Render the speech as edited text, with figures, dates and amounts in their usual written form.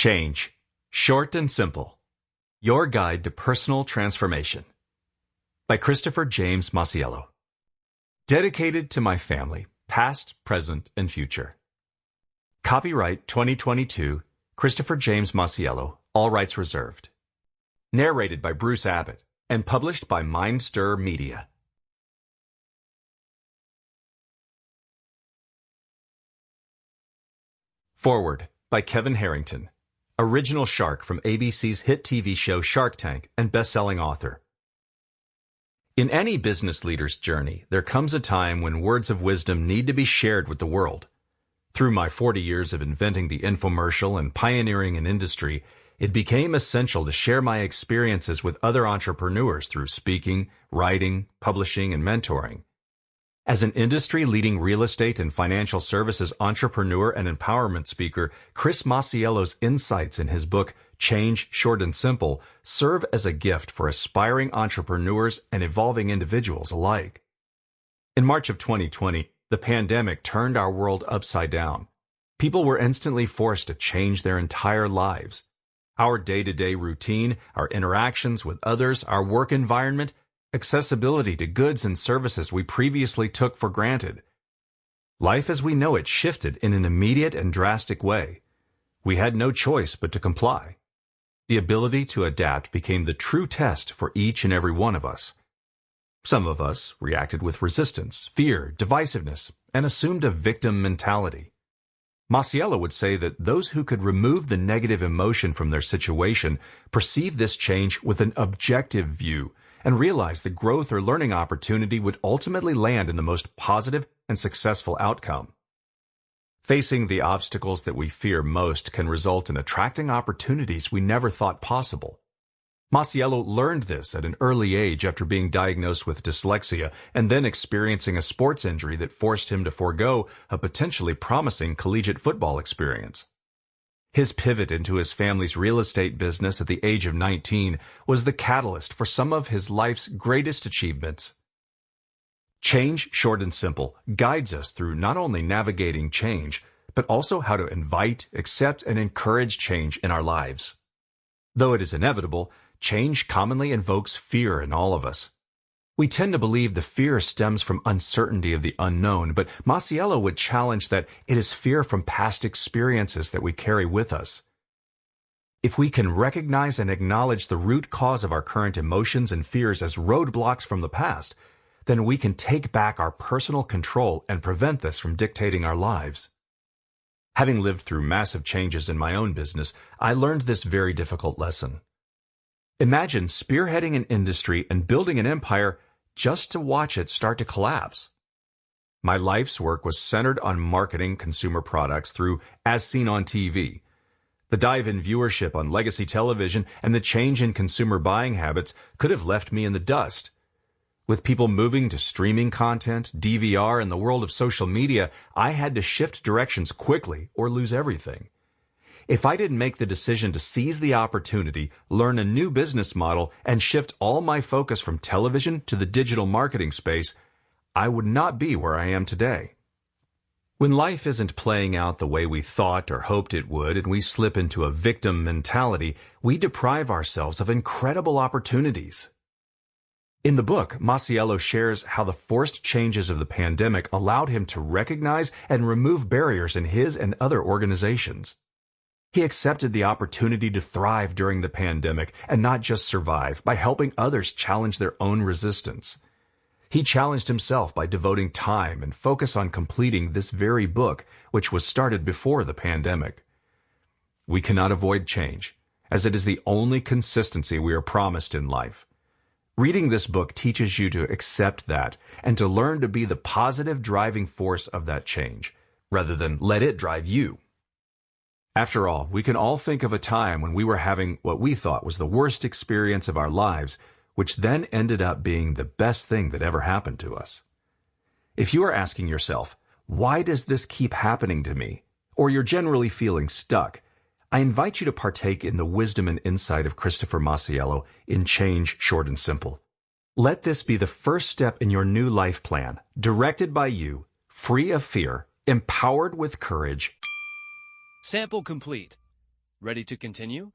Change. Short and simple. Your Guide to Personal Transformation. By Christopher James Masiello. Dedicated to my family, past, present, and future. Copyright 2022, Christopher James Masiello, all rights reserved. Narrated by Bruce Abbott and published by Mindstir Media. Foreword by Kevin Harrington. Original shark from ABC's hit TV show Shark Tank and best-selling author. In any business leader's journey, there comes a time when words of wisdom need to be shared with the world. Through my 40 years of inventing the infomercial and pioneering an industry, it became essential to share my experiences with other entrepreneurs through speaking, writing, publishing, and mentoring. As an industry-leading real estate and financial services entrepreneur and empowerment speaker, Chris Masiello's insights in his book, Change, Short and Simple, serve as a gift for aspiring entrepreneurs and evolving individuals alike. In March of 2020, the pandemic turned our world upside down. People were instantly forced to change their entire lives. Our day-to-day routine, our interactions with others, our work environment, accessibility to goods and services we previously took for granted. Life as we know it shifted in an immediate and drastic way. We had no choice but to comply. The ability to adapt became the true test for each and every one of us. Some of us reacted with resistance, fear, divisiveness, and assumed a victim mentality. Masiello would say that those who could remove the negative emotion from their situation perceived this change with an objective view and realized the growth or learning opportunity would ultimately land in the most positive and successful outcome. Facing the obstacles that we fear most can result in attracting opportunities we never thought possible. Masiello learned this at an early age after being diagnosed with dyslexia and then experiencing a sports injury that forced him to forego a potentially promising collegiate football experience. His pivot into his family's real estate business at the age of 19 was the catalyst for some of his life's greatest achievements. Change, Short and Simple guides us through not only navigating change, but also how to invite, accept, and encourage change in our lives. Though it is inevitable, change commonly invokes fear in all of us. We tend to believe the fear stems from uncertainty of the unknown, but Masiello would challenge that it is fear from past experiences that we carry with us. If we can recognize and acknowledge the root cause of our current emotions and fears as roadblocks from the past, then we can take back our personal control and prevent this from dictating our lives. Having lived through massive changes in my own business, I learned this very difficult lesson. Imagine spearheading an industry and building an empire just to watch it start to collapse. My life's work was centered on marketing consumer products through As Seen on TV. The dive in viewership on legacy television and the change in consumer buying habits could have left me in the dust. With people moving to streaming content, DVR, and the world of social media, I had to shift directions quickly or lose everything. If I didn't make the decision to seize the opportunity, learn a new business model, and shift all my focus from television to the digital marketing space, I would not be where I am today. When life isn't playing out the way we thought or hoped it would, and we slip into a victim mentality, we deprive ourselves of incredible opportunities. In the book, Masiello shares how the forced changes of the pandemic allowed him to recognize and remove barriers in his and other organizations. He accepted the opportunity to thrive during the pandemic and not just survive by helping others challenge their own resistance. He challenged himself by devoting time and focus on completing this very book, which was started before the pandemic. We cannot avoid change, as it is the only consistency we are promised in life. Reading this book teaches you to accept that and to learn to be the positive driving force of that change, rather than let it drive you. After all, we can all think of a time when we were having what we thought was the worst experience of our lives, which then ended up being the best thing that ever happened to us. If you are asking yourself, why does this keep happening to me? Or you're generally feeling stuck, I invite you to partake in the wisdom and insight of Christopher Masiello in Change, Short and Simple. Let this be the first step in your new life plan, directed by you, free of fear, empowered with courage. Sample complete. Ready to continue?